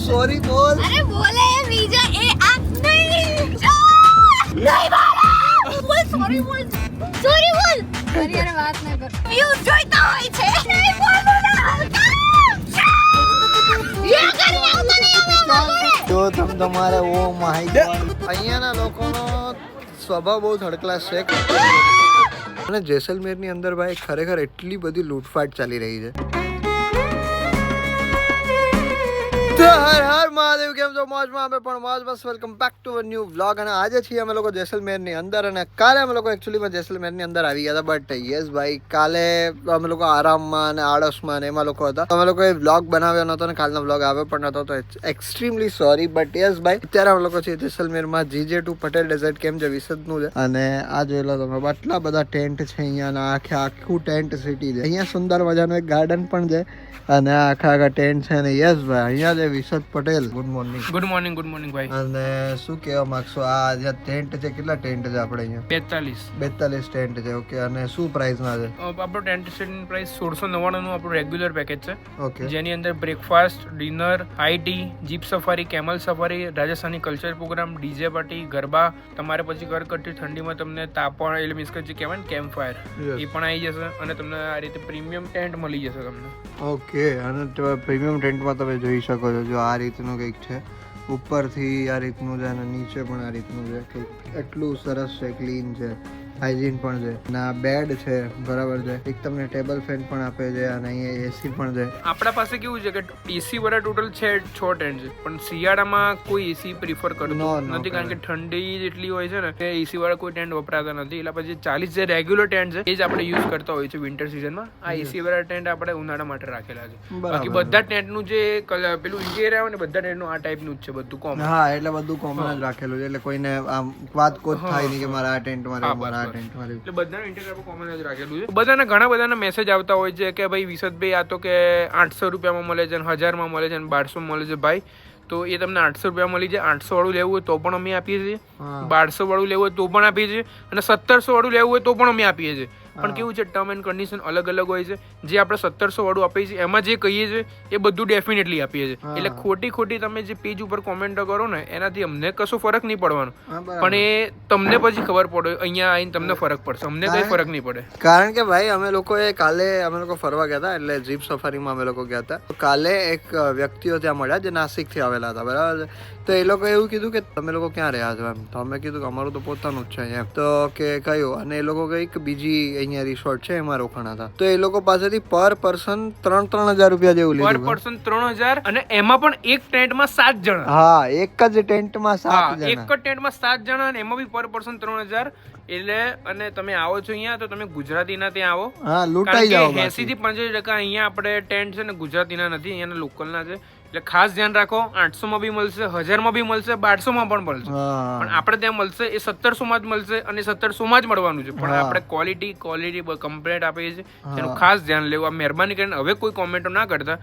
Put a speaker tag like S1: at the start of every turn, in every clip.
S1: Sorry बोल।
S2: अरे बोले वीजा ए आ नहीं बोल सॉरी बोल अरे यार बात ना कर यू જોઈતા હોય છે નહીં બોલો ના ये करने આવતો નહીં હવે
S1: તો તમારે ઓ માય ગોડ અહીંયાના લોકોનો સ્વભાવ બહુ થર્ડ ક્લાસ છે અને જેસલમેરની અંદર ભાઈ ખરેખર એટલી બધી લૂંટફાટ ચાલી રહી છે। તો હર હર મહાદેવ, કેમ છો? મોજમાં અમે પણ મોજ બસ welcome back to a new vlog. અને આજે છીએ અમે લોકો જેસલમેરની અંદર અને કાલે અમે લોકો એકચ્યુઅલીમાં જેસલમેરની અંદર આવી ગયા હતા, બટ યસ ભાઈ કાલે અમે લોકો આરામમાં અને આળસમાં અને એમાં લોકો હતા, અમે લોકોએ વ્લોગ બનાવ્યો નહોતો અને કાલનો વ્લોગ આવ્યો પણ નહોતો, તો એક્સ્ટ્રીમલી સોરી। બટ યસ ભાઈ અત્યારે અમે લોકો છીએ જેસલમેરમાં GJ2 પટેલ ડેઝર્ટ કેમ છે વિસદનું છે અને આ જોઈ લો તમે આટલા બધા ટેન્ટ છે અહીંયા અને આખું ટેન્ટ સિટી છે। અહીંયા સુંદર મજાનું એક ગાર્ડન પણ છે અને આખા ટેન્ટ છે અને યસ ભાઈ અહીંયા જે વિસદ પટેલ ગુડ મોર્નિંગ
S3: ભાઈ।
S1: અને શું કહેવા માંગશો? આ જે ટેન્ટ છે, કેટલા ટેન્ટ છે આપણે અહીંયા? 42 ટેન્ટ છે। ઓકે, અને શું પ્રાઇસ ના છે?
S3: આપણો ટેન્ટ સેટની પ્રાઇસ 1699 નું આપણું રેગ્યુલર પેકેજ છે।
S1: ઓકે,
S3: જેની અંદર breakfast, dinner, high tea, jeep safari, camel safari, Rajasthani culture programme, DJ party, garba, તમારે પછી કડકડતી ઠંડીમાં તમને તાપણ એટલે મીન્સ કે જે કહેવાય ને કેમ્પ ફાયર એ પણ આવી જશે અને તમને આ રીતે પ્રીમિયમ ટેન્ટ મળી જશે તમને।
S1: ઓકે, અને પ્રીમિયમ ટેન્ટમાં તમે જોઈ શકો છો જો આ રીતનું કંઈક છે, ઉપરથી આ રીતનું છે અને નીચે પણ આ રીતનું છે, કંઈક એટલું સરસ છે, ક્લીન છે, હાઇજીન પણ છે અને આ બેડ છે બરાબર છે, એક તમને ટેબલ ફેન પણ આપે છે અને અહીંયા એસી પણ છે।
S3: આપણા પાસે કેવું છે કે એસી વાળા ટોટલ છે 6 ટેન્ટ છે, પણ શિયાળામાં કોઈ એસી પ્રિફર કરતું નથી કારણ કે ઠંડી જેટલી હોય છે ને કે એસી વાળા કોઈ ટેન્ટ વપરાતા નથી, એટલે પછી 40 જે રેગ્યુલર ટેન્ટ છે એ જ આપણે યુઝ કરતા હોય છે વિન્ટર સિઝનમાં। આ એસી વાળા ટેન્ટ આપણે ઉનાળા માટે રાખેલા છે, બાકી બધા ટેન્ટનું જે પેલું ઇન્ટિરિયર આવે ને બધા ટેન્ટનું આ ટાઈપનું જ છે, બધું કોમન।
S1: હા, એટલે બધું કોમન જ રાખેલું છે, એટલે કોઈને આમ વાત કોત થાય નહીં કે મારા આ ટેન્ટ મારે
S3: એટલે બધાનું ઇન્ટિરિયર કોમન જ રાખેલું છે। બધાના ઘણા બધાના મેસેજ આવતા હોય છે કે ભાઈ વિશદભાઈ આ તો કે 800 રૂપિયામાં મળે છે, 1000 માં મળે છે, 1200 મળે છે। ભાઈ તો એ તમને 800 રૂપિયા મળી જાય, 800 વાળું લેવું હોય તો પણ અમે આપીએ છીએ, 1200 વાળું લેવું હોય તો પણ આપીએ છીએ અને 1700 વાળું લેવું હોય તો પણ અમે આપીએ છીએ। પણ કેવું છે ટર્મ એન્ડ કન્ડિશન અલગ અલગ હોય છે, જે આપણે 1700 વાળું આપીએ છીએ એમાં જે કહીએ છીએ એ બધું ડેફિનેટલી આપીએ છીએ, એટલે ખોટી તમે જે પેજ ઉપર કોમેન્ટ કરો ને એનાથી અમને કશો ફરક નહીં પડવાનો, પણ એ તમને પછી ખબર પડે, અહીંયા આવીને તમને ફરક પડશે, અમને કઈ ફરક નહીં પડે।
S1: કારણ કે ભાઈ અમે લોકોએ કાલે અમે લોકો ફરવા ગયા હતા, એટલે જીપ સફારીમાં અમે લોકો ગયા હતા, તો કાલે એક વ્યક્તિઓ ત્યાં મળ્યા જે નાસિકથી આવેલા હતા બરાબર છે, તો એ લોકોએ એવું કીધું કે તમે લોકો ક્યાં રહ્યા છો એમ, તો અમે કીધું કે અમારું તો પોતાનું જ છે એમ, તો કે કયું, અને એ લોકો કંઈક બીજી અહીંયા રિસોર્ટ છે એમાં રોકાણા હતા, તો એ લોકો પાસેથી પર પર્સન 3,000 રૂપિયા જેવું લીધું, પર
S3: પર્સન 3000 અને એમાં પણ એક ટેન્ટમાં 7 જણા।
S1: હા, એક જ ટેન્ટમાં 7 જણા,
S3: એક જ ટેન્ટમાં 7 જણા અને એમાં બી પર પર્સન 3000 એટલે। અને તમે આવો છો અહીંયા તો તમે ગુજરાતીના ત્યાં આવો,
S1: હા લૂંટાઈ જાઓ।
S3: 80 થી 85% અહીંયા આપણે ટેન્ટ છે ને ગુજરાતીના નથી, અહીંયાના લોકલના છે, એટલે ખાસ ધ્યાન રાખો। 800 માં બી મળશે, 1000 માં બી મળશે, 1200 માં પણ મળશે, પણ આપણે ત્યાં મળશે એ 1700 માં જ મળશે અને 1700 માં જ મળવાનું છે, પણ આપણે ક્વોલિટી કમ્પ્લીટ આપીએ છીએ, એનું ખાસ ધ્યાન લેવું। આ મહેરબાની કરીને હવે કોઈ કોમેન્ટો ના કરતા,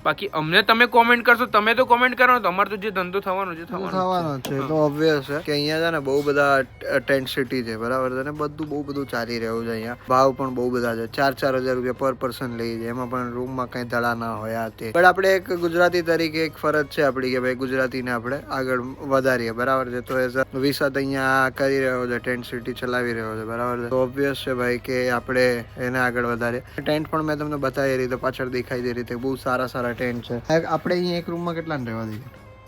S3: બાકી અમને તમે કોમેન્ટ કરશો, તમે તો કોમેન્ટ કરો તો અમારો તો જે ધંધો થવાનો છે
S1: થવાનો છે, તો ઓબ્વિયસ છે કે અહીંયા છે ને બહુ બધા ટેન્ટ સિટી છે બરાબર છે, અને બહુ બધું ચાલી રહ્યું છે અહીંયા, ભાવ પણ બહુ બધા છે, 4,000 રૂપિયા પર પર્સન લઈ છે, એમાં પણ રૂમમાં કઈ ધડા ના હોય આ તે, પણ આપણે એક ગુજરાતી તરીકે એક ફરજ છે આપણી કે ભાઈ ગુજરાતીને આપણે આગળ વધારીએ બરાબર છે, તો એઝ વિસદ અહીંયા કરી રહ્યો છે, ટેન્ટ સિટી ચલાવી રહ્યો છે બરાબર છે, તો ઓબ્વિયસ છે ભાઈ કે આપણે એને આગળ વધારીએ। ટેન્ટ પણ મેં તમને બતાવી રીતે પાછળ દેખાય તે રીતે બહુ સારા ટેન્ટ છે। આપણે અહીંયા એક રૂમમાં કેટલાને રહેવા દઈએ?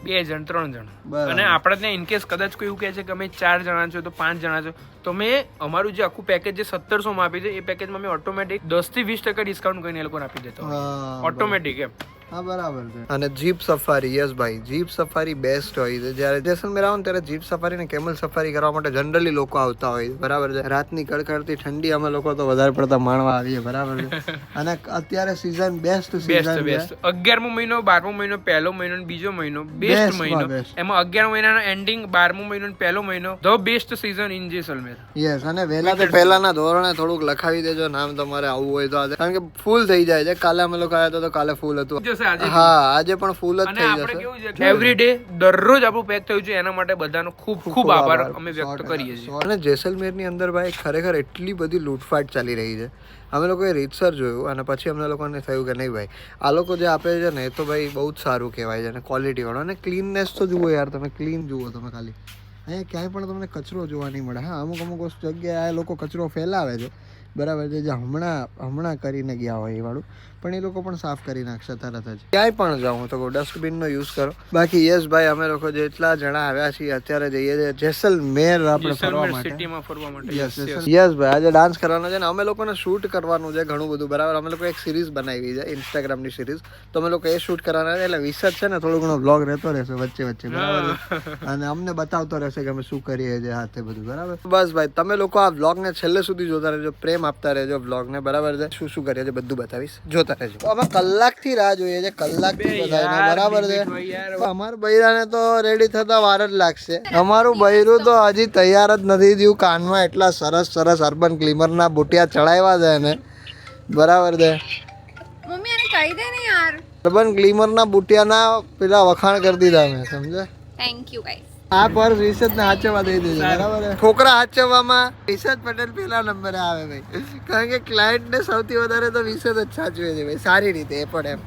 S3: 2 જણ 3 જણ, અને આપણે ત્યાં ઇનકેસ કદાચ કોઈ એવું કહે છે કે અમે 4 જણા છો તો 5 જણા છો, તો મેં અમારું જે આખું પેકેજ જે 1700 માં આપી છે એ પેકેજમાં મેં ઓટોમેટિક 10 થી 20% ડિસ્કાઉન્ટ કરીને એ લોકોને આપી દેતો ઓટોમેટિક એમ। હા બરાબર છે।
S1: અને જીપ સફારી, યસ ભાઈ જીપ સફારી બેસ્ટ હોય છે, જ્યારે જેસલમેર આવો ને ત્યારે જીપ સફારી ને કેમલ સફારી કરવા માટે જનરલી લોકો આવતા હોય છે બરાબર છે, રાતની કડકડતી ઠંડી અમે લોકો તો વધારે પડતા માણવા આવીએ બરાબર છે, અને અત્યારે સીઝન બેસ્ટ સીઝન છે,
S3: 11મો મહિનો, 12મો મહિનો, પહેલો મહિનો અને બીજો મહિનો બેસ્ટ મહિનો, એમાં 11 મહિનાનો એન્ડિંગ, 12મો મહિનો અને પહેલો મહિનો the best season in Jaisalmer.
S1: Yes, અને પહેલાના ધોરણે થોડુંક લખાવી દેજો નામ તમારે આવવું હોય તો, કારણ કે ફૂલ થઈ જાય છે, કાલે અમે લોકો આવ્યા હતા તો કાલે ફૂલ હતું।
S3: જશે આજે
S1: હા આજે પણ ફૂલ જ
S3: અને
S1: થઈ
S3: આપણે
S1: જશે.
S3: કેવું છે કે એવરી ડે દરરોજ આપણું પેક થયું છે, એના માટે બધાનો ખૂબ ખૂબ આભાર અમે વ્યક્ત કરીએ છીએ.
S1: અને જેસલમેરની અંદર ભાઈ ખરેખર એટલી બધી લૂંટફાટ ચાલી રહી છે. અમે લોકોએ રીતસર જોયું અને પછી અમને લોકોને થયું કે નહીં ભાઈ આ લોકો જે આપે છે ને એ તો ભાઈ બહુ જ સારું કહેવાય છે અને ક્વોલિટી વાળો. અને ક્લીનનેસ તો જુઓ યાર, તમે ક્લીન જુઓ તમે ખાલી. અહીંયા ક્યાંય પણ તમને કચરો જોવા નહીં મળે. હા અમુક જગ્યાએ આ લોકો કચરો ફેલાવે છે બરાબર છે, જે હમણાં કરીને ગયા હોય એ વાળું, પણ એ લોકો પણ સાફ કરી નાખશે તરત જ. ક્યાંય પણ જાઉં તો ડસ્ટબિનનો યુઝ કરો. બાકી યસ ભાઈ અમે લોકો જેટલા જણા આવ્યા છીએ અત્યારે જઈએ છીએ જેસલમેર આપણે ફરવા માટે.
S3: સિટીમાં ફરવા માટે.
S1: યસ ભાઈ આજે ડાન્સ કરવાનો છે ને અમે લોકોને શૂટ કરવાનું છે ઘણું બધું બરાબર. અમે લોકો એક સિરીઝ બનાવી છે ઇન્સ્ટાગ્રામની સિરીઝ, તો અમે લોકો એ શૂટ કરવાના છે. એટલે વિસર્જ છે ને થોડો ઘણો બ્લોગ રહેતો રહેશે વચ્ચે બરાબર, અને અમને બતાવતો રહેશે કે અમે શું કરીએ છીએ હાથે બધું બરાબર. બસ ભાઈ તમે લોકો આ બ્લોગને છેલ્લે સુધી જોતા રહેજો, પ્રેમ આપતા રહેજો બ્લોગને બરાબર છે. શું કરીએ છીએ બધું બતાવીશ, જોતા રહેજો. તો અમે કલાકથી રાહ જોઈએ છે, કલાકથી બધાને બરાબર છે. અમારા બૈરાને તો રેડી થતા વાર જ લાગશે. અમારું બૈરું તો હજી તૈયાર જ નથી થયું. કાનમાં એટલા સરસ અર્બન ગ્લિમરના બુટિયા ચડાવ્યા છે એને બરાબર છે.
S2: મમ્મી એને કહી દે ને યાર.
S1: અર્બન ગ્લિમરના બુટિયાના પેલા વખાણ કરી દીધા મેં, સમજે.
S2: Thank you guys.
S1: આ પર વિશેષને હાચવવા દઈ દેજો બરાબર. છોકરા હાચવવામાં વિશેષ પટેલ પેલા નંબરે આવે ભાઈ, કારણ કે ક્લાયન્ટને સૌથી વધારે તો વિશેષ જ સાચવે છે ભાઈ, સારી રીતે એ પણ એમ.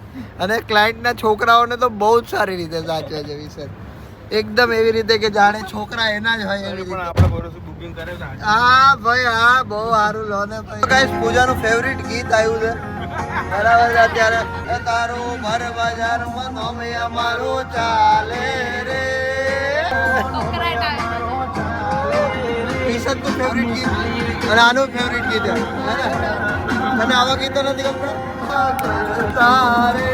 S1: અને ક્લાયન્ટના છોકરાઓને તો બહુ જ સારી રીતે સાચવે છે વિશેષ, એકદમ એવી રીતે કે જાણે છોકરા એના જ હોય એવી રીતે.
S3: આપણે ભરોસે બુકિંગ કરે છે.
S1: હા ભાઈ હા બહુ સારું લો ને ભાઈ. ગાઈસ પૂજાનું ફેવરિટ ગીત આવ્યું છે બરાબર છે અત્યારે. તારું ભર બજારમાં નોમ અમારું ચાલે રે. ઈશનનું ફેવરિટ ગીત અને આનું ફેવરિટ ગીત છે અને આવા ગીતો નથી ગમતા તારે.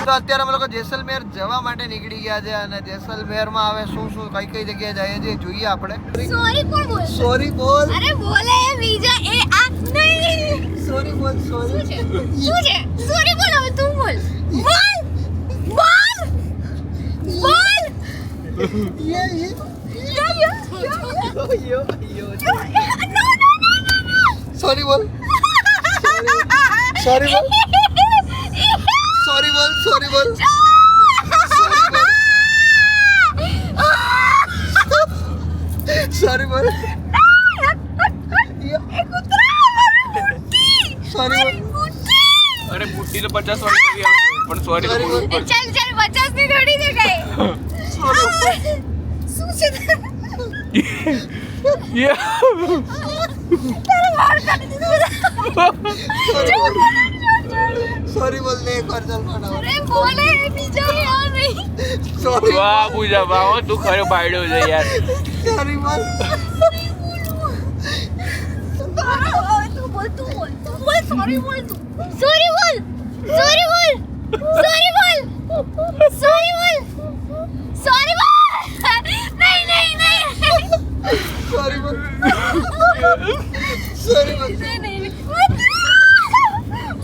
S1: તો અત્યારે અમે લોકો જેસલમેર જવા માટે નીકળી ગયા છે અને જેસલમેરમાં હવે શું કઈ જગ્યાએ જઈએ છીએ જોઈએ આપણે.
S2: સોરી કોણ બોલ?
S1: સોરી બોલ.
S2: અરે બોલે એ બીજા એ આ નહીં.
S1: સોરી બોલ. સોરી
S2: શું છે? સોરી બોલ હવે તું બોલ. બોલ.
S1: ये સોરી બોલ. સોરી બોલ. સોરી બોલ. સોરી બોલ. સોરી બોલ.
S3: અરે બુટ્ટી તો 50 વાળી નવી આવશે, પણ સોરી તો બોલવું જ પડશે.
S2: ચાલ 50 ની થોડી છે કઈ. શું છે? તારે વાર કાઢી દીધું.
S1: સોરી બોલ ને એક વાર ચાલ બનાવો.
S2: અરે બોલે બીજા યાર નહીં.
S1: સોરી.
S3: વાહ પૂજા વાહ, તું ખરો બાયડો છે યાર.
S1: સોરી બોલ.
S2: તું બોલ. સોરી બોલ તું. સોરી બોલ. સોરી બોલ. સોરી બોલ. સોરી બોલ. સોરી બોલ. નહીં.
S1: સોરી બોલ. સોરી બોલ.
S2: નહીં.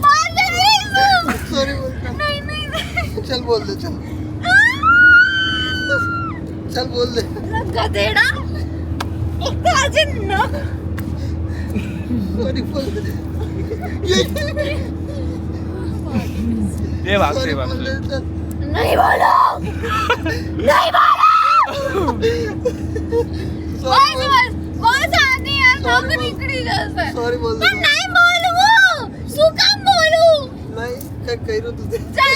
S2: માર દે નહીં.
S1: સોરી બોલ.
S2: નહીં.
S1: चल बोल दे चल बोल दे.
S2: गधेड़ा एक तो आज न
S1: सॉरी बोल दे.
S3: ये बात
S1: Sorry
S3: से बात
S1: बोल दे, चल.
S2: नहीं बोलो.
S1: Sorry बोल.
S2: बस बहुत आदमी यार नाक निकली जैसे
S1: Sorry बोल दे.
S2: पर नहीं बोलूं શું કામ બોલું
S1: नहीं क्या कह रहा तू
S2: ચાલ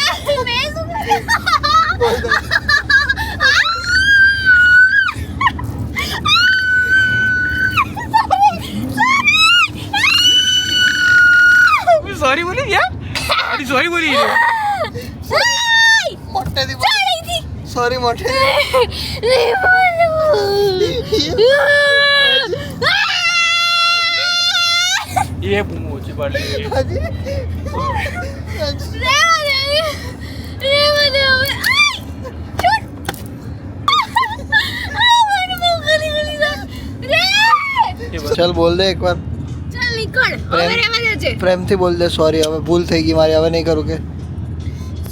S2: मैं શું
S1: बोल दे.
S3: सॉरी बोली क्या? अरे सॉरी बोली
S1: मोटे दी सॉरी मोटे
S2: नहीं बोलूं
S3: ये पूछी पड़ रही है.
S1: हाजी चल बोल दे एक बार
S2: चल निकल હવે રહેવા દે છે
S1: પ્રેમથી બોલ દે સોરી હવે ભૂલ થઈ ગઈ મારી હવે નહીં કરું કે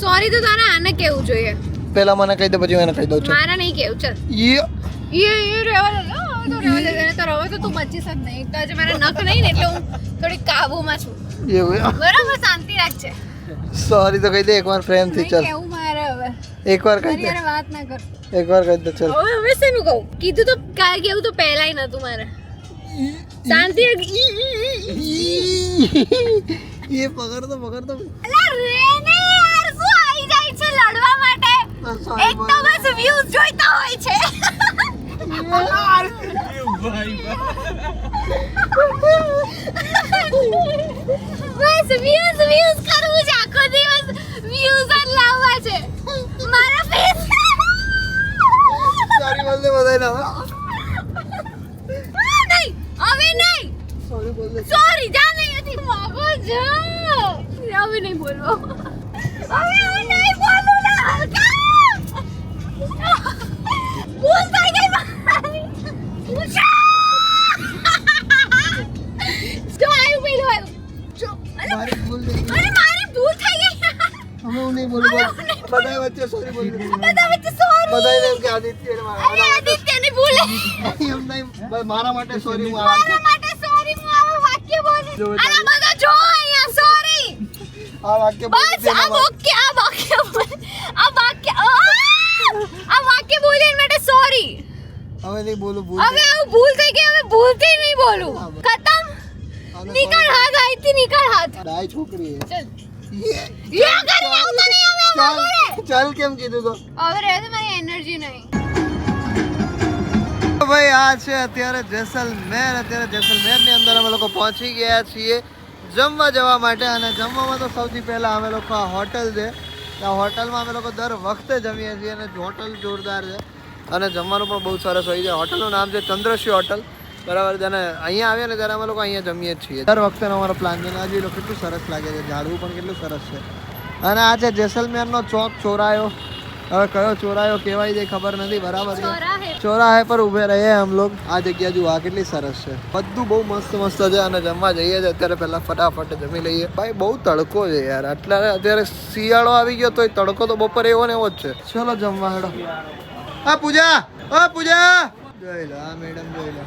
S2: સોરી તો તારે આને કેવું જોઈએ
S1: પહેલા મને કહી દે પછી હું એને કહી દઉં છું
S2: મારા નહીં કેવું ચલ
S1: ये
S2: ये રહેવા દે તો રહેવા દે તો હવે તો તું બચી શક નહીં. એક તો આજે મારા નખ નહીં ને એટલે હું થોડી કાબુમાં છું.
S1: એવું
S2: બરાબર, શાંતિ રાખજે.
S1: સોરી તો કહી દે એકવાર પ્રેમથી.
S2: નહીં
S1: ચાલ
S2: કેવું મારે હવે.
S1: એકવાર કહી
S2: મારી
S1: દે,
S2: યાર વાત ના કર.
S1: એકવાર કહી દે. ચાલ
S2: હવે શેનું કહું? કીધું તો કાંઈ કેવું તો પહેલાય નતું મારે. શાંતિ રાખ.
S1: ये पकड़ दो
S2: અલા રે ને યાર, શું આવી જાય છે લડવા માટે? એક તો બસ વ્યૂઝ જોઈતા હોય છે. બસ વ્યૂઝ કરવું છે, આખો દિવસ વ્યૂઝ જ લાવવા છે મારા ફેસ.
S1: सॉरी बोल दे बधाई ना
S2: નહીં, હવે નહીં.
S1: सॉरी बोल दे.
S2: સોરી, જા નહીં હતી માગો જા. હવે નહીં બોલવો. હવે નહીં બોલું ના હલકા. ભૂલ થઈ ગઈ મારી. જો આવ્યું પેલું આવ્યું.
S1: मारी भूल गई.
S2: અરે મારી ભૂલ થઈ ગઈ.
S1: हमें नहीं बोल बधाई बच्चे सॉरी बोल दे.
S2: બધા વચ્ચે સોરી.
S1: बधाई ने के आदित्य ने
S2: અરે આદિત્યની ભૂલ.
S1: हम नहीं मारा માટે સોરી હું
S2: મારા માટે સોરી. હું આવા વાક્ય બોલી. અરે બધા જો અહીંયા સોરી.
S1: આ વાક્ય
S2: બસ
S1: બોલી
S2: આ વાક્ય બોલી માટે સોરી.
S1: હવે નહીં બોલું ભૂલ
S2: હવે આવું ભૂલ થઈ ગઈ, હવે ભૂલથી નહીં બોલું. ખતમ. નિકાળ હાથ, અહીંથી નિકાળ હાથ.
S1: ડાય છોકરી હે.
S2: ચલ.
S1: ये
S2: યા કરીને આવતો નહીં હવે અમારે.
S1: चल કેમ કીધું તો
S2: હવે રહે તો મારી એનર્જી નહીં.
S1: ભાઈ આ છે અત્યારે જેસલમેર. અત્યારે જેસલમેરની અંદર અમે લોકો પહોંચી ગયા છીએ જમવા જવા માટે. અને જમવામાં તો સૌથી પહેલા અમે લોકો આ હોટલ છે, આ હોટલમાં અમે લોકો દર વખતે જમીએ છીએ અને હોટલ જોરદાર છે અને જમવાનું પણ બહુ સરસ હોય છે. હોટલનું નામ છે ચંદ્રશ્રી હોટલ, બરાબર છે. અને અહીંયા આવીએ ને ત્યારે અમે લોકો અહીંયા જમીએ જ છીએ દર વખતેનો અમારો પ્લાન છે. આજે લોકો કેટલું સરસ લાગે છે, ઝાડવું પણ કેટલું સરસ છે. અને આ છે જેસલમેરનો ચોક, ચોરાયો. હવે કયો ચોરાયો કહેવાય છે ખબર નથી, બરાબર છે. ચોરાહે પર ઉભે રહે હમ લોગ. આ જગ્યા જુઓ, આ કેટલી સરસ છે. બધું બહુ મસ્ત મસ્ત છે અને જમવા જઈએ છીએ અત્યારે. પહેલા ફટાફટ જમી લઈએ. ભાઈ બહુ તડકો છે યાર. અત્યારે શિયાળો આવી ગયો તો તડકો તો બપોરે એવો ને એવો જ છે. ચલો જમવા હેડો. આ પૂજા, જોઈ લો આ મેડમ, જોઈ લો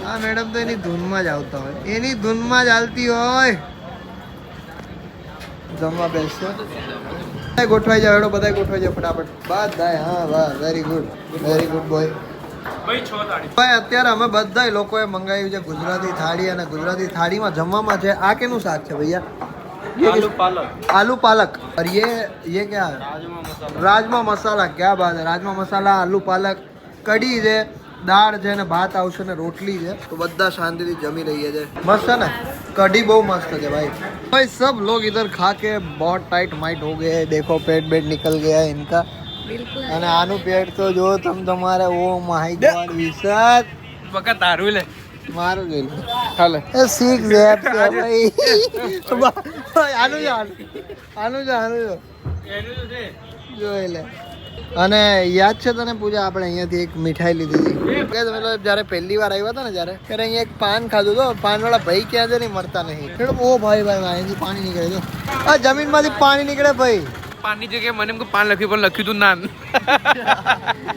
S1: આ મેડમ તો એની ધૂનમાં જ આવતા હોય, એની ધૂનમાં જ હાલતી હોય. જમવા બેસશે. ગોઠવાઈ જાવ હેડો, બધા ગોઠવાઈ જાવ ફટાફટ. બધાય હા વાહ, વેરી ગુડ બોય. ભાઈ અત્યારે અમે બધા લોકોએ મંગાવ્યું છે ગુજરાતી થાળી. અને ગુજરાતી થાળીમાં જમવામાં છે આ કેનું શાક છે ભૈયા? आलू पालक. और ये क्या है? राजमा मसाला. क्या बात है. राजमा मसाला, आलू पालक, कढ़ी છે, દાળ છે ને ભાત આવશે ને રોટલી છે. તો બધા શાંતિથી જમી રહીએ છે. મસ્ત છે ને, कढ़ी बहुत मस्त है भाई. भाई सब लोग इधर खा के बहुत टाइट माइट हो गए हैं. देखो पेट निकल गया है इनका.
S2: બિલકુલ.
S1: અને આનું પેટ તો જો તમારે ઓ માય ગોડ વિશાલ
S3: વખત તારું લે
S1: મારું જોઈ લો. હાલે એ શીખ જેપ છે ભાઈ. આનું જો જોઈ લે. અને યાદ છે તને પૂજા, આપણે અહીંયાથી એક મીઠાઈ લીધી હતી કે તમે જ્યારે પહેલી વાર આવ્યા હતા ને ત્યારે અહીંયા એક પાન ખાધું તો પાનવાળા ભાઈ ક્યાં છે નહીં મળતા નહીં. ઓ ભાઈ અહીંથી પાણી નીકળે તો આ જમીનમાંથી પાણી નીકળે ભાઈ.
S3: પાનની જગ્યાએ મને એમ કે પાન લખ્યું પણ લખ્યું તું નાન.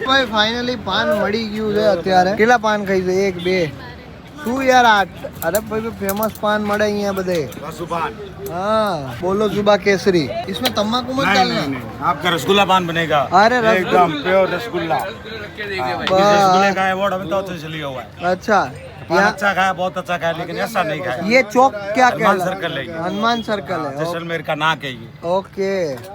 S1: ભાઈ ફાઇનલી પાન મળી ગયું છે અત્યારે. કેટલા પાન ખાઈશું? 1 2 શું યાર અરે ભાઈ ફેમસ પાન મળે અહીંયા બધે. हाँ बोलो जुबा केसरी. इसमें तम्बाकू मत डालना.
S4: आपका रसगुल्ला पान बनेगा.
S1: अरे
S4: एकदम प्योर रसगुल्ला. रसगुल्ले का अवार्ड हमें तो से लिया हुआ है.
S1: अच्छा
S4: पान अच्छा खाया, बहुत अच्छा खाया, लेकिन ऐसा नहीं खाया.
S1: ये चौक क्या
S4: हनुमान
S1: कहलाता
S4: सर्कल है ये.
S1: हनुमान सर्कल है.
S4: जैसलमेर का नाक है ये.
S1: ओके.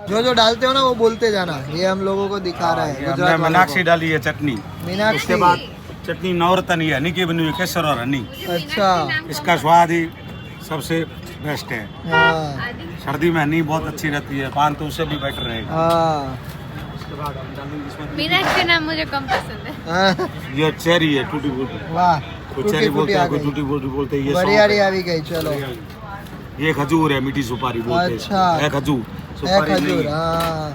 S1: जो डालते हो ना वो बोलते जाना. ये हम लोगों को दिखा रहा है.
S4: हमने मीनाक्षी डाली है चटनी.
S1: मीनाक्षी.
S4: उसके बाद चटनी नवरत्न है, हनी की बनी हुई, केसर और हनी.
S1: अच्छा
S4: इसका स्वाद ही सबसे बेस्ट है.
S1: हाँ
S4: सर्दी में हनी बहुत अच्छी रहती है, पान तो उससे भी बेटर रहेगा.
S1: हाँ
S4: उसके बाद हम डालेंगे इसमें
S2: मीनाक्षी नाम मुझे कम पसंद है.
S1: हाँ.
S4: ये चेरी है, टूटी फूटी.
S1: वाह
S4: कोई
S1: टूटी
S4: चेरी
S1: फूटी
S4: बोलते
S1: आ
S4: हैं, कोई
S1: गई.
S4: टूटी फूटी बोलते हैं. ये
S1: बरियारी
S4: सौंफ
S1: आ गई. चलो
S4: है. ये खजूर है, मीठी सुपारी बोलते हैं.
S1: अच्छा.
S4: है खजूर,
S1: है
S4: सुपारी नहीं
S1: खजूर.
S4: है.
S1: हाँ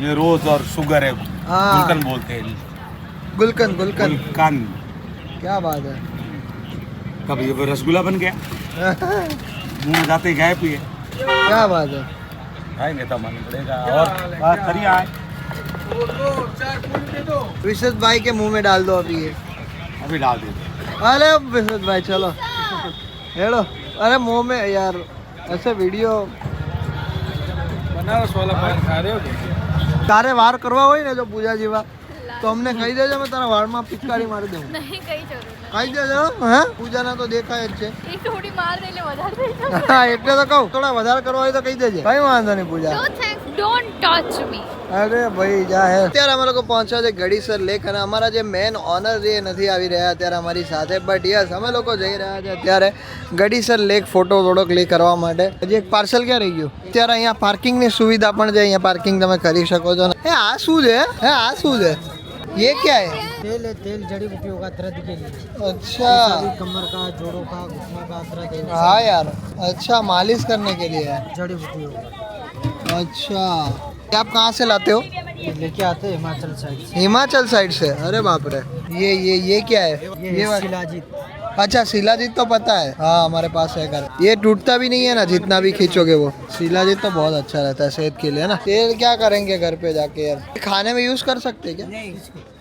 S4: ये रोज और शुगर है,
S1: हाँ.
S4: गुलकंद बोलते हैं.
S1: गुलकंद. गुलकंद
S4: गुलकंद.
S1: क्या बात है.
S4: कब ये रसगुल्ला बन गया, मुंह में जाते ही गायब ही है.
S1: क्या बात है.
S4: खाएंगे तो मालूम पड़ेगा. और बात करिए आए.
S1: विशेष भाई के मुंह में डाल दो अभी ये.
S4: अभी डाल देते
S1: अरे विश्वत भाई चलो हेलो अरे मुंह में यार ऐसे वीडियो
S3: બનારસ વાલા પાન ખા રહ્યો કે
S1: તારે વાર કરવા હોય ને જો પૂજા જેવા તો અમને કહી દેજો મેં તારા વાળમાં પિચકારી મારી દઉં
S2: નહીં કઈ જરૂર નથી.
S1: કહી દેજો હે પૂજાના તો દેખાય જ છે
S2: એ થોડી માર દે એટલે વધારે થઈ જશે.
S1: હા એટલે તો કહું થોડા વધારે કરવા હોય તો કહી દેજે કઈ વાંધો નહીં પૂજા
S2: No thanks, don't touch me.
S1: અરે ભાઈ જા હે અત્યારે અમે લોકો પહોંચ્યા છે ગડીસર લેક અને અમારા જે મેન ઓનર જે નથી આવી રહ્યા અત્યારે અમારી સાથે બટ યસ અમે લોકો જઈ રહ્યા છે અત્યારે ગડીસર લેક ફોટો થોડો ક્લિક કરવા માટે હજી એક પાર્સલ ક્યાં રહી ગયું અત્યારે અહીંયા પાર્કિંગની સુવિધા પણ છે અહીંયા પાર્કિંગ તમે કરી શકો છો હે આ શું છે હે આ શું છે ये क्या है
S5: तेल है तेल जड़ी बूटियों का दर्द के लिए
S1: अच्छा
S5: कमर का जोड़ों का घुटने का दर्द है
S1: हाँ यार अच्छा मालिश करने के लिए है
S5: जड़ी बूटियों का
S1: अच्छा आप कहाँ से लाते हो
S5: ये लेके आते हैं हिमाचल साइड से
S1: हिमाचल साइड से अरे बाप रे ये क्या है
S5: ये
S1: वाला-
S5: शिलाजीत
S1: अच्छा शिलाजीत तो पता है हाँ हमारे पास है घर ये टूटता भी नहीं है ना जितना भी खींचोगे वो शिलाजीत तो बहुत अच्छा रहता है सेहत के लिए ना तेल क्या करेंगे घर पे जाके यार खाने में यूज कर सकते हैं क्या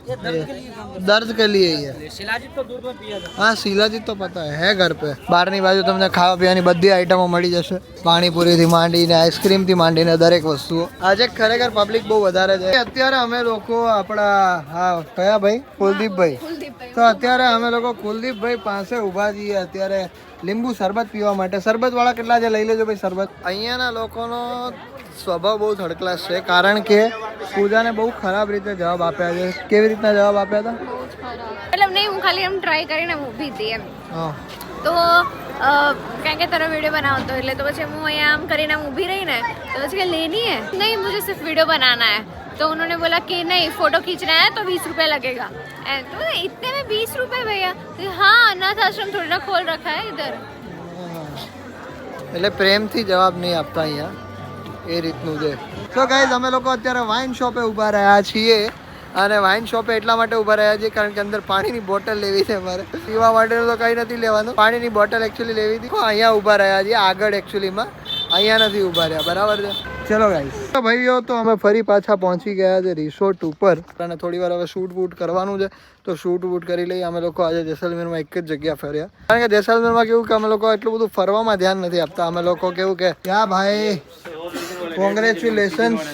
S5: ये दर्द के लिए काम
S1: दर्द के लिए ही है
S5: करता है। शिलाजीत तो दूध में पिया जाता
S1: હા શીલાજીત તો પતા હે ઘર પે બહારની બાજુ તમને ખાવા પીવાની બધી આઈટમો મળી જશે પાણીપુરીથી માંડીને આઈસ્ક્રીમથી માંડીને દરેક વસ્તુઓ આજે ખરેખર પબ્લિક બહુ વધારે છે અત્યારે અમે લોકો આપણા હા કયા ભાઈ કુલદીપભાઈ
S2: કુલદીપભાઈ.
S1: તો અત્યારે અમે લોકો કુલદીપભાઈ પાસે ઊભા છીએ અત્યારે લીંબુ શરબત પીવા માટે શરબત વાળા કેટલા છે લઈ લેજો ભાઈ શરબત અહીંયાના લોકોનો સ્વભાવ બહુ થર્ડ ક્લાસ છે કારણ કે પૂજાને બહુ ખરાબ રીતે જવાબ આપ્યા છે કેવી રીતના જવાબ આપ્યા હતા
S2: બહુ જ ખરાબ. મતલબ નહીં હું ખાલી એમ ટ્રાય કરીને ઊભી હતી એમ
S1: હા
S2: તો કારણ કે તારો वीडियो बनाओ એટલે તો પછી હું અહીંયા આમ કરીને આમ ઊભી રહી ને તો પછી કે लेनी है नहीं मुझे सिर्फ वीडियो बनाना है तो उन्होंने बोला कि नहीं फोटो खींचना है तो 20 रुपए लगेगा तो इतने में 20 रुपए भैया तो हाँ अनाथ आश्रम थोड़ी ना खोल रखा है इधर
S1: એટલે પ્રેમથી જવાબ નહીં આપતા અહીંયા એ રીતનું છે તો ગાઈઝ અમે લોકો અત્યારે વાઇન શોપે ઊભા રહ્યા છીએ અને વાઇન શોપે એટલા માટે ઊભા રહ્યા છીએ કારણ કે અંદર પાણીની બોટલ લેવી છે મારે પીવા માટેનું તો કંઈ નથી લેવાનું પાણીની બોટલ એકચ્યુઅલી લેવી હતી તો અહીંયા ઊભા રહ્યા છીએ આગળ એકચ્યુઅલીમાં અહીંયા નથી ઊભા રહ્યા બરાબર છે ચલો ગાઈઝ તો ભાઈઓ તો અમે ફરી પાછા પહોંચી ગયા છે રિસોર્ટ ઉપર અને થોડી વાર હવે શૂટ વૂટ કરવાનું છે તો શૂટ વૂટ કરી લઈએ અમે લોકો આજે જેસલમેરમાં એક જ જગ્યા ફર્યા કારણ કે જેસલમેરમાં કેવું કે અમે લોકો એટલું બધું ફરવામાં ધ્યાન નથી આપતા અમે લોકો કેવું કે ક્યાં ભાઈ કોંગ્રેચ્યુલેશન્સ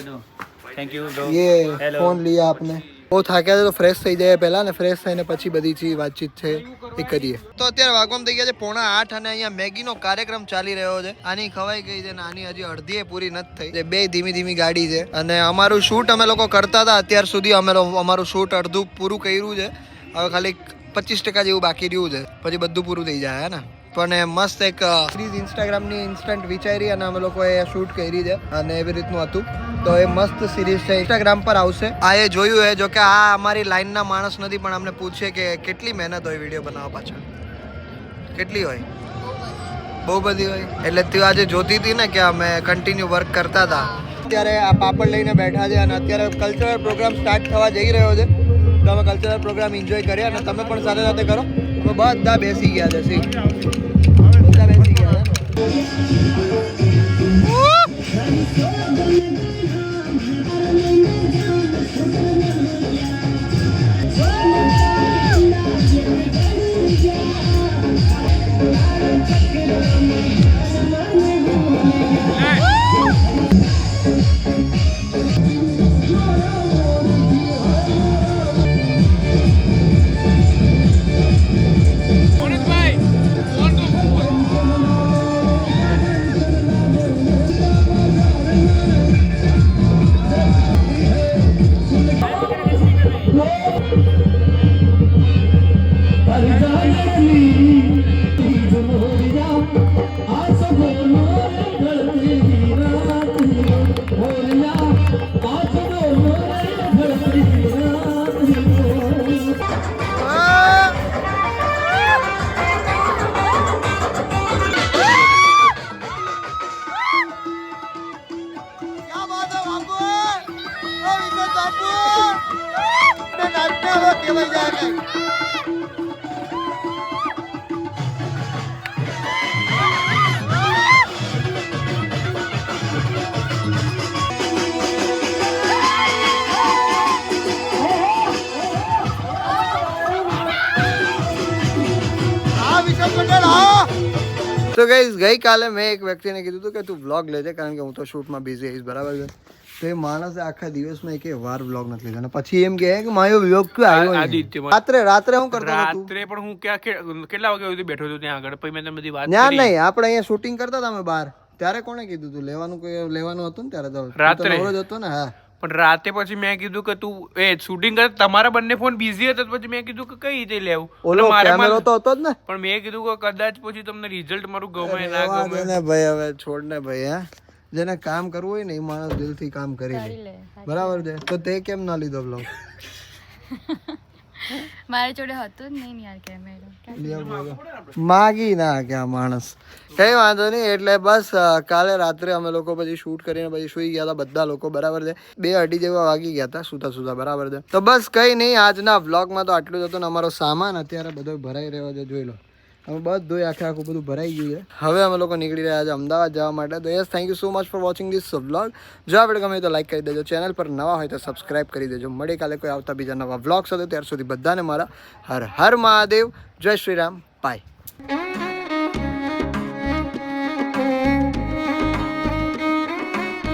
S4: थैंक यू
S1: ये फोन लिया आपने બહુ થાક્યા છે તો ફ્રેશ થઈ જાય પહેલા ને ફ્રેશ થઈને પછી બધી ચીજ વાતચીત છે એ કરીએ તો અત્યારે વાગવામાં થઈ ગયા છે 7:30 અને અહીંયા મેગીનો કાર્યક્રમ ચાલી રહ્યો છે આની ખવાઈ ગઈ છે ને આની હજી અડધી પૂરી નથી થઈ જે બે ધીમી ધીમી ગાડી છે અને અમારું શૂટ અમે લોકો કરતા હતા અત્યાર સુધી અમારું શૂટ અડધું પૂરું કર્યું છે હવે ખાલી 25% જેવું બાકી રહ્યું છે પછી બધું પૂરું થઈ જાય હે ને પણ મસ્ત એક સિરીઝ ઇન્સ્ટાગ્રામની ઇન્સ્ટન્ટ વિચારી અને અમે લોકોએ શૂટ કરી છે અને એવી રીતનું હતું તો એ મસ્ત સિરીઝ છે ઇન્સ્ટાગ્રામ પર આવશે આ એ જોયું છે જો કે આ અમારી લાઈનના માણસ નથી પણ અમને પૂછે કે કેટલી મહેનત હોય વિડીયો બનાવવા પાછળ કેટલી હોય બહુ બધી હોય એટલે તું આજે જોતી હતી ને કે અમે કન્ટિન્યુ વર્ક કરતા હતા અત્યારે આ પાપડ લઈને બેઠા છે અને અત્યારે કલ્ચરલ પ્રોગ્રામ સ્ટાર્ટ થવા જઈ રહ્યો છે તો અમે કલ્ચરલ પ્રોગ્રામ એન્જોય કર્યા અને તમે પણ સાથે સાથે કરો અમે બધા બેસી ગયા છે સી બધા બેસી ગયા છે તો ગાઈઝ ગઈકાલે મેં એક વ્યક્તિને કીધું હતું કે તું વ્લોગ લેજે કારણ કે હું તો શૂટમાં બિઝી આવીશ બરાબર છે. તો એ માણસે આખા દિવસમાં એક વાર વ્લોગ નથી લીધો અને પછી એમ કહે કે મારો વ્લોગ ક્યાં આવ્યો નહીં?
S3: આદિત્ય
S1: રાત્રે હું કરતો હતો તું?
S3: રાત્રે પણ હું કેટલા વાગ્યા સુધી બેઠો હતો ત્યાં આગળ પછી મેં તમને બધી વાત
S1: ના
S3: કરી
S1: નહીં આપણે અહીંયા શૂટિંગ કરતા હતા અમે બહાર ત્યારે કોણે કીધું તું લેવાનું હતું ને ત્યારે તો
S3: રાત્રે.
S1: નવરો જ હતો ને. હા
S3: પણ રાતે પછી મેં કીધું કે તું શૂટિંગ કર તમારા બંને ફોન બિઝી હતા તો પછી મેં કીધું કે કઈ રીતે લેવું
S1: ઓલો
S3: મારે
S1: કેમેરો તો હતો જ ને.
S3: પણ મેં કીધું કે કદાચ પછી તમને રિઝલ્ટ મારું ગમે ના
S1: રહેવા
S3: ગમે
S1: દે ને ભાઈ હવે છોડ ને ભાઈ. હા જેને કામ કરવું હોય ને એ માણસ દિલથી કામ કરી લે બરાબર છે. તો તે કેમ ના લીધો બ્લોગ?
S2: મારી જોડે હતું જ નહીં યાર કેમેરો.
S1: માગી ના ક્યાં માણસ. કઈ વાંધો નહીં. એટલે બસ કાલે રાત્રે અમે લોકો પછી શૂટ કરીને પછી સુઈ ગયા હતા બધા લોકો બરાબર છે. 2-2:30 જેવા વાગી ગયા હતા સુતા બરાબર છે. તો બસ કઈ નહીં આજના વ્લોગમાં તો આટલું જ હતું ને અમારો સામાન અત્યારે બધો ભરાઈ રહ્યો છે જોઈ લો. અમે બધું આખું બધું ભરાઈ ગયું છે. હવે અમે લોકો નીકળી રહ્યા છે અમદાવાદ જવા માટે. તો yes thank you so much for watching this vlog. જો આપણે ગમે તો લાઈક કરી દેજો, ચેનલ પર નવા હોય તો સબસ્ક્રાઇબ કરી દેજો. મળી કાલે કોઈ આવતા બીજા નવા વ્લોગ સાથે. ત્યાર સુધી બધાને મારા હર હર મહાદેવ, જય શ્રી રામ, બાય.